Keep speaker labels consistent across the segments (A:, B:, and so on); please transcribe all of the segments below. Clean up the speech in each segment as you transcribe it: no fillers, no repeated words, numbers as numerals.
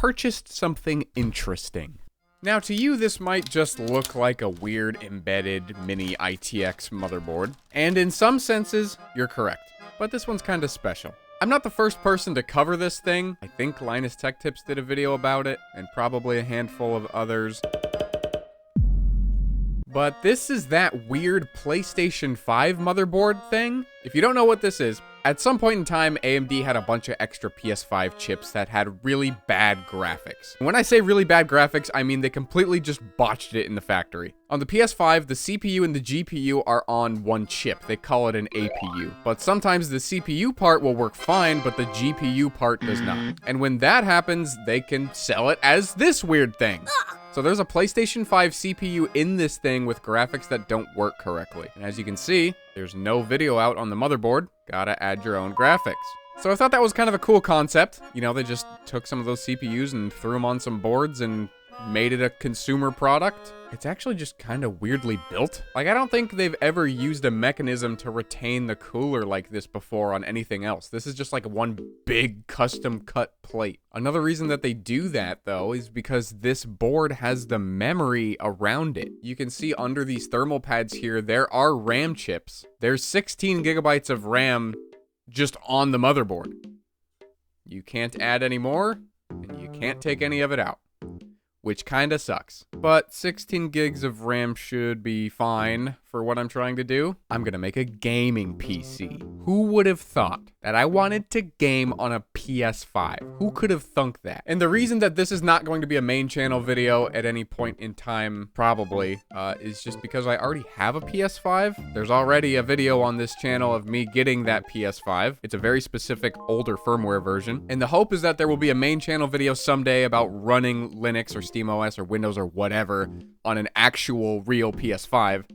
A: purchased something interesting. Now, to you, this might just look like a weird embedded mini ITX motherboard, and in some senses, you're correct. But this one's kind of special. I'm not the first person to cover this thing. I think Linus Tech Tips did a video about it, and probably a handful of others. But this is that weird PlayStation 5 motherboard thing. If you don't know what this is, at some point in time, AMD had a bunch of extra PS5 chips that had really bad graphics. And when I say really bad graphics, I mean they completely just botched it in the factory. On the PS5, the CPU and the GPU are on one chip. They call it an APU. But sometimes the CPU part will work fine, but the GPU part does not. And when that happens, they can sell it as this weird thing. So there's a PlayStation 5 CPU in this thing with graphics that don't work correctly. And as you can see, there's no video out on the motherboard. Gotta add your own graphics. So I thought that was kind of a cool concept. You know, they just took some of those CPUs and threw them on some boards and made it a consumer product. It's actually just kind of weirdly built. Like, I don't think they've ever used a mechanism to retain the cooler like this before on anything else. This is just like one big custom cut plate. Another reason that they do that, though, is because this board has the memory around it. You can see under these thermal pads here, there are RAM chips. There's 16 gigabytes of RAM just on the motherboard. You can't add any more, and you can't take any of it out, which kinda sucks. But 16 gigs of RAM should be fine for what I'm trying to do. I'm gonna make a gaming PC. Who would have thought that I wanted to game on a PS5? Who could have thunk that? And the reason that this is not going to be a main channel video at any point in time, probably, is just because I already have a PS5. There's already a video on this channel of me getting that PS5. It's a very specific older firmware version. And the hope is that there will be a main channel video someday about running Linux or SteamOS or Windows or whatever on an actual real PS5.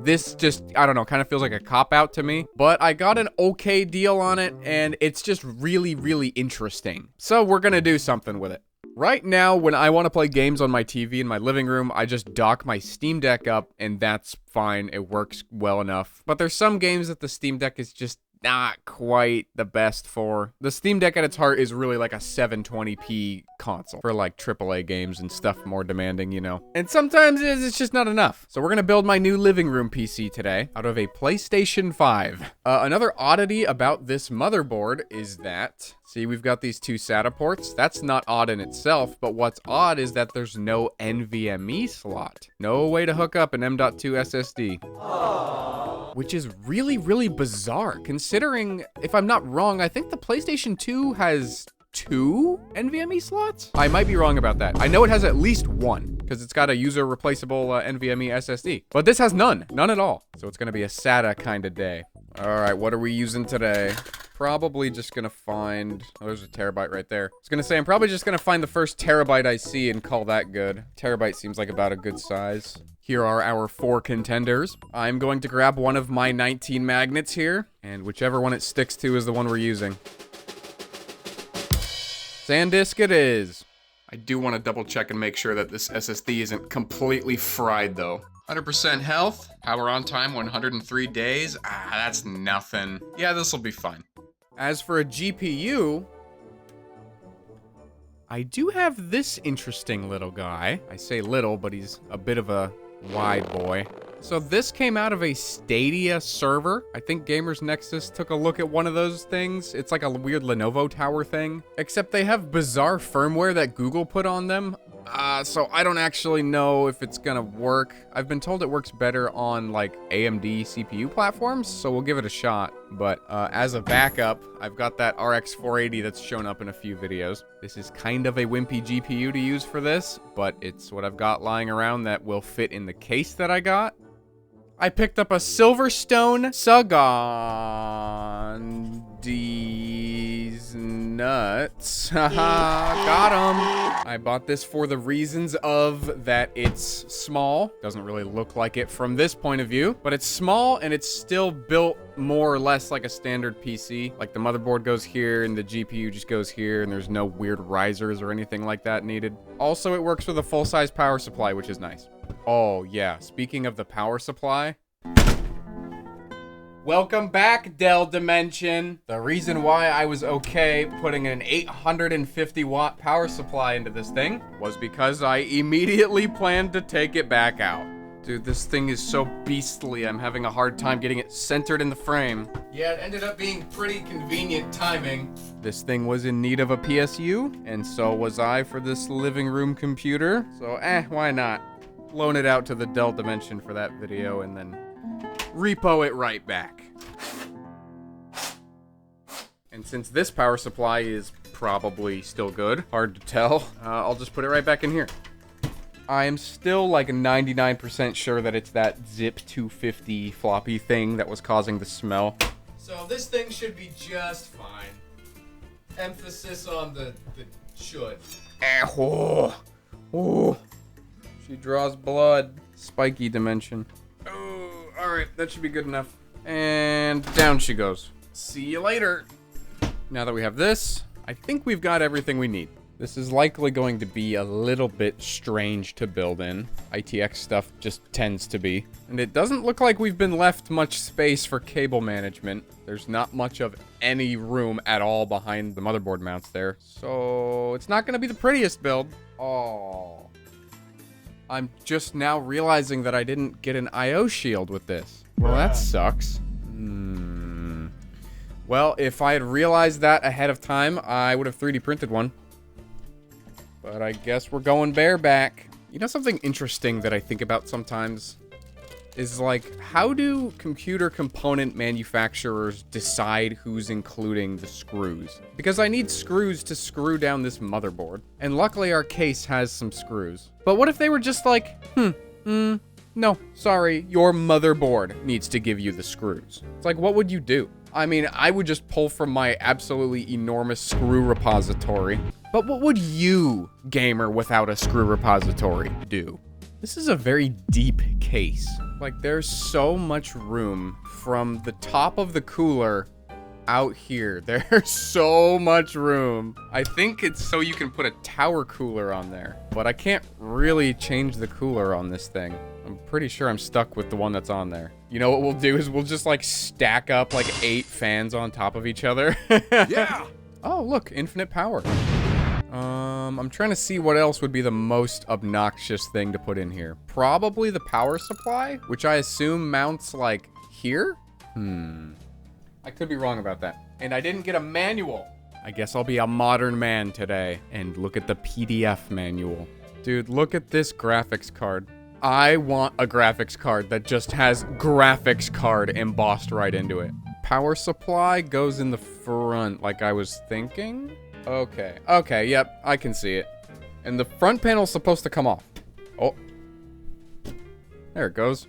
A: This just, I don't know, kind of feels like a cop-out to me. But I got an okay deal on it, and it's just really, really interesting. So we're gonna do something with it. Right now, when I want to play games on my TV in my living room, I just dock my Steam Deck up, and that's fine. It works well enough. But there's some games that the Steam Deck is just not quite the best for. The Steam Deck at its heart is really like a 720p console for like AAA games and stuff more demanding, you know. And sometimes it's just not enough. So we're gonna build my new living room PC today out of a PlayStation 5. Another oddity about this motherboard is that, see, we've got these two SATA ports. That's not odd in itself, but what's odd is that there's no NVMe slot. No way to hook up an M.2 SSD. Which is really, really bizarre, considering, if I'm not wrong, I think the PlayStation 2 has 2 NVMe slots? I might be wrong about that. I know it has at least one, because it's got a user replaceable NVMe SSD. But this has none at all. So it's gonna be a SATA kind of day. All right, what are we using today? Probably just gonna find, oh, there's a terabyte right there. I was gonna say, I'm probably just gonna find the first terabyte I see and call that good. Terabyte seems like about a good size. Here are our 4 contenders. I'm going to grab one of my 19 magnets here, and whichever one it sticks to is the one we're using. SanDisk it is. I do want to double check and make sure that this SSD isn't completely fried though. 100% health, power on time 103 days. Ah, that's nothing. Yeah, this will be fine. As for a GPU, I do have this interesting little guy. I say little, but he's a bit of a wide boy. So this came out of a Stadia server. I think Gamers Nexus took a look at one of those things. It's like a weird Lenovo tower thing, except they have bizarre firmware that Google put on them. So I don't actually know if it's gonna work. I've been told it works better on like AMD CPU platforms, so we'll give it a shot. But as a backup, I've got that RX 480 that's shown up in a few videos. This is kind of a wimpy GPU to use for this, but it's what I've got lying around that will fit in the case that I got. I picked up a Silverstone Sagandis nuts. Haha, got him. I bought this for the reasons of that it's small. Doesn't really look like it from this point of view, but it's small and it's still built more or less like a standard PC. Like the motherboard goes here and the GPU just goes here and there's no weird risers or anything like that needed. Also, it works with a full-size power supply, which is nice. Oh, yeah. Speaking of the power supply, Welcome back, Dell Dimension. The reason why I was okay putting an 850 watt power supply into this thing was because I immediately planned to take it back out. Dude, this thing is so beastly, I'm having a hard time getting it centered in the frame. Yeah, it ended up being pretty convenient timing. This thing was in need of a PSU, and so was I for this living room computer. So, why not? Loan it out to the Dell Dimension for that video, and then repo it right back. And since this power supply is probably still good, hard to tell, I'll just put it right back in here. I am still like 99% sure that it's that Zip 250 floppy thing that was causing the smell. So this thing should be just fine. Emphasis on the should. Oh. She draws blood. Spiky dimension. Oh, alright, that should be good enough. And down she goes. See you later. Now that we have this, I think we've got everything we need. This is likely going to be a little bit strange to build in. ITX stuff just tends to be. And it doesn't look like we've been left much space for cable management. There's not much of any room at all behind the motherboard mounts there. So it's not going to be the prettiest build. Oh. I'm just now realizing that I didn't get an IO shield with this. Well, that sucks. Well, if I had realized that ahead of time, I would have 3D printed one. But I guess we're going bareback. You know something interesting that I think about sometimes? Is like, how do computer component manufacturers decide who's including the screws? Because I need screws to screw down this motherboard. And luckily our case has some screws. But what if they were just like, no, sorry, your motherboard needs to give you the screws. It's like, what would you do? I mean, I would just pull from my absolutely enormous screw repository. But what would you, gamer without a screw repository, do? This is a very deep case. Like, there's so much room from the top of the cooler out here. There's so much room. I think it's so you can put a tower cooler on there. But I can't really change the cooler on this thing. I'm pretty sure I'm stuck with the one that's on there. You know what we'll do is we'll just like stack up like 8 fans on top of each other. Yeah! Oh, look, infinite power. I'm trying to see what else would be the most obnoxious thing to put in here. Probably the power supply, which I assume mounts like here? I could be wrong about that. And I didn't get a manual. I guess I'll be a modern man today and look at the PDF manual. Dude, look at this graphics card. I want a graphics card that just has graphics card embossed right into it. Power supply goes in the front like I was thinking. Okay, yep, I can see it. And the front panel's supposed to come off. Oh. There it goes.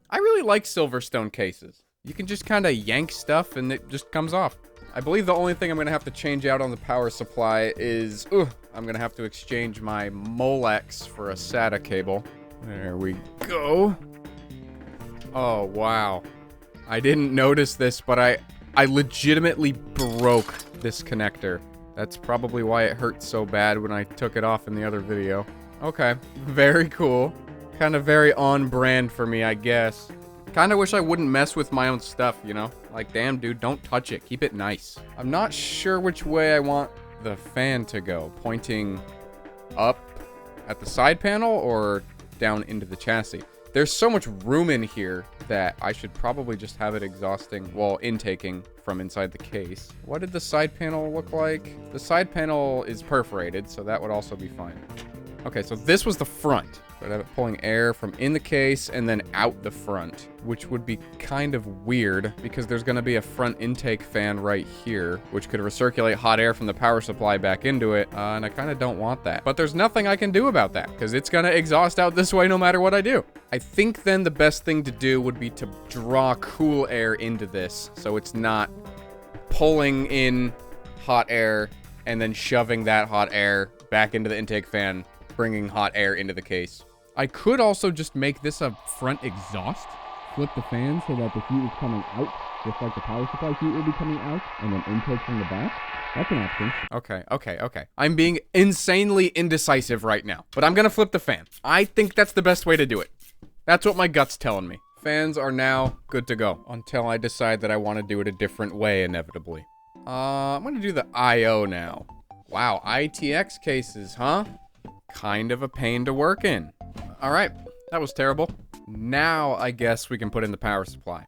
A: I really like Silverstone cases. You can just kind of yank stuff and it just comes off. I believe the only thing I'm going to have to change out on the power supply is... I'm going to have to exchange my Molex for a SATA cable. There we go. Oh, wow. I didn't notice this, but I legitimately broke this connector. That's probably why it hurt so bad when I took it off in the other video. Okay, very cool. Kind of very on brand for me, I guess. Kind of wish I wouldn't mess with my own stuff, you know? Like, damn, dude, don't touch it. Keep it nice. I'm not sure which way I want the fan to go. Pointing up at the side panel or down into the chassis. There's so much room in here that I should probably just have it exhausting, well, intaking from inside the case. What did the side panel look like? The side panel is perforated, so that would also be fine. Okay, so this was the front. I'd have it pulling air from in the case and then out the front, which would be kind of weird because there's going to be a front intake fan right here, which could recirculate hot air from the power supply back into it, and I kind of don't want that. But there's nothing I can do about that because it's going to exhaust out this way no matter what I do. I think then the best thing to do would be to draw cool air into this so it's not pulling in hot air and then shoving that hot air back into the intake fan, bringing hot air into the case. I could also just make this a front exhaust. Flip the fan so that the heat is coming out, just like the power supply heat will be coming out, and then intake from the back. That's an option. Okay. I'm being insanely indecisive right now, but I'm gonna flip the fan. I think that's the best way to do it. That's what my gut's telling me. Fans are now good to go until I decide that I want to do it a different way, inevitably. I'm gonna do the I/O now. Wow, ITX cases, huh? Kind of a pain to work in. All right, that was terrible. Now I guess we can put in the power supply.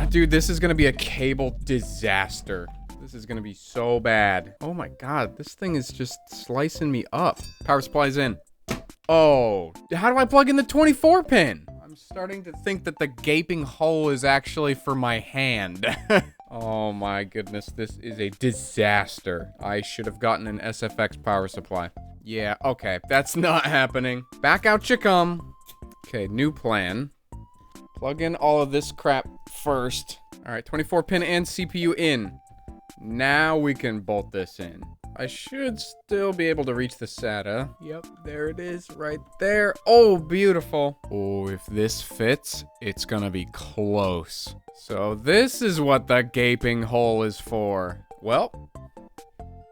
A: Dude, this is gonna be a cable disaster. This is gonna be so bad. Oh my god, this thing is just slicing me up. Power supply's in. Oh, how do I plug in the 24 pin? I'm starting to think that the gaping hole is actually for my hand. Oh my goodness, this is a disaster. I should have gotten an SFX power supply. Yeah, okay, that's not happening. Back out you come. Okay, new plan. Plug in all of this crap first. All right, 24 pin and CPU in. Now we can bolt this in. I should still be able to reach the SATA. Yep, there it is right there. Oh, beautiful. Oh, if this fits, it's gonna be close. So this is what the gaping hole is for. Well,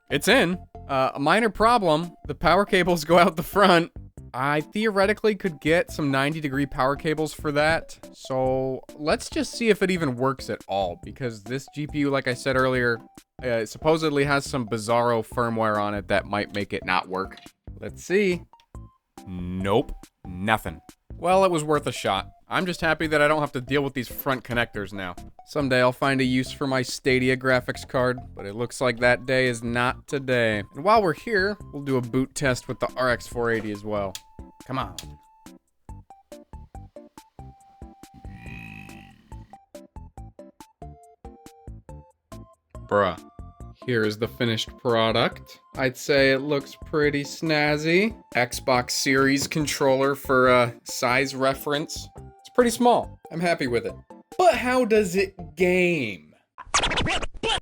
A: it's in. A minor problem. The power cables go out the front. I theoretically could get some 90-degree power cables for that. So let's just see if it even works at all, because this GPU, like I said earlier, supposedly has some bizarro firmware on it that might make it not work. Let's see. Nope, nothing. Well, it was worth a shot. I'm just happy that I don't have to deal with these front connectors now. Someday I'll find a use for my Stadia graphics card, but it looks like that day is not today. And while we're here, we'll do a boot test with the RX 480 as well. Come on. Bruh. Here is the finished product. I'd say it looks pretty snazzy. Xbox Series controller for size reference. It's pretty small. I'm happy with it. But how does it game?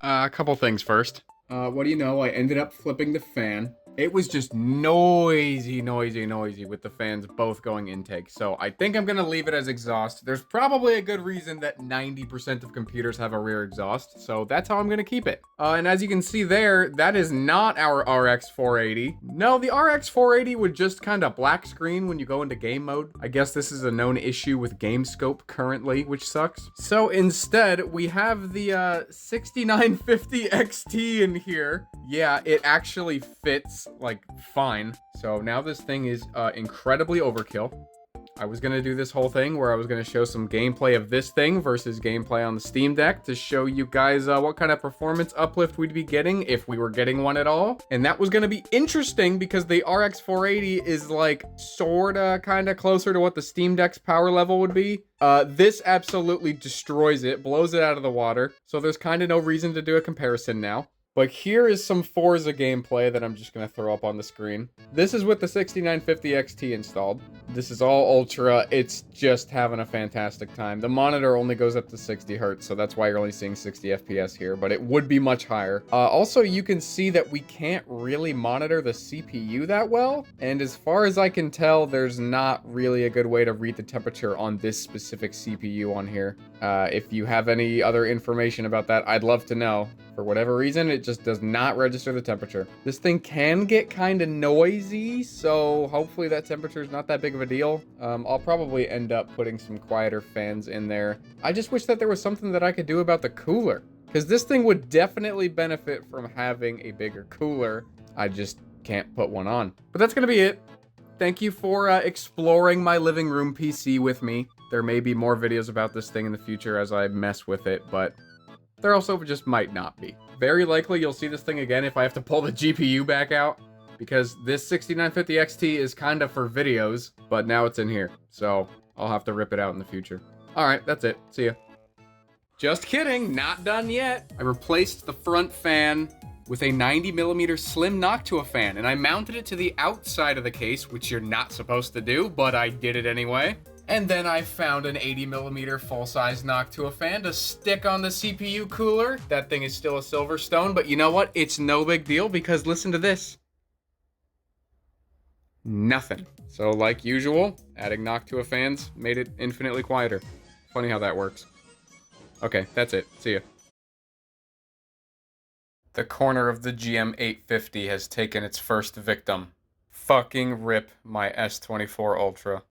A: A couple things first. What do you know? I ended up flipping the fan. It was just noisy with the fans both going intake. So I think I'm gonna leave it as exhaust. There's probably a good reason that 90% of computers have a rear exhaust. So that's how I'm gonna keep it. And as you can see there, that is not our RX 480. No, the RX 480 would just kind of black screen when you go into game mode. I guess this is a known issue with GameScope currently, which sucks. So instead, we have the 6950 XT in here. Yeah, it actually fits like fine. So now this thing is incredibly overkill. I was gonna do this whole thing where I was gonna show some gameplay of this thing versus gameplay on the Steam Deck to show you guys what kind of performance uplift we'd be getting if we were getting one at all. And that was gonna be interesting because the RX 480 is like sorta kinda closer to what the Steam Deck's power level would be. This absolutely destroys it, blows it out of the water. So there's kinda no reason to do a comparison now. But here is some Forza gameplay that I'm just going to throw up on the screen. This is with the 6950 XT installed. This is all ultra. It's just having a fantastic time. The monitor only goes up to 60 hertz, so that's why you're only seeing 60 FPS here, but it would be much higher. Also, you can see that we can't really monitor the CPU that well, and as far as I can tell, there's not really a good way to read the temperature on this specific CPU on here. If you have any other information about that, I'd love to know. For whatever reason, it just does not register the temperature. This thing can get kind of noisy, so hopefully that temperature is not that big of a deal. I'll probably end up putting some quieter fans in there. I just wish that there was something that I could do about the cooler, because this thing would definitely benefit from having a bigger cooler. I just can't put one on. But that's gonna be it. Thank you for exploring my living room PC with me. There may be more videos about this thing in the future as I mess with it, but there also just might not be. Very likely you'll see this thing again if I have to pull the GPU back out, because this 6950 XT is kind of for videos, but now it's in here, so I'll have to rip it out in the future. Alright, that's it. See ya. Just kidding, not done yet. I replaced the front fan with a 90mm slim Noctua fan, and I mounted it to the outside of the case, which you're not supposed to do, but I did it anyway. And then I found an 80mm full-size Noctua fan to stick on the CPU cooler. That thing is still a Silverstone, but you know what? It's no big deal because listen to this. Nothing. So like usual, adding Noctua fans made it infinitely quieter. Funny how that works. Okay, that's it. See ya. The corner of the GM850 has taken its first victim. Fucking rip my S24 Ultra.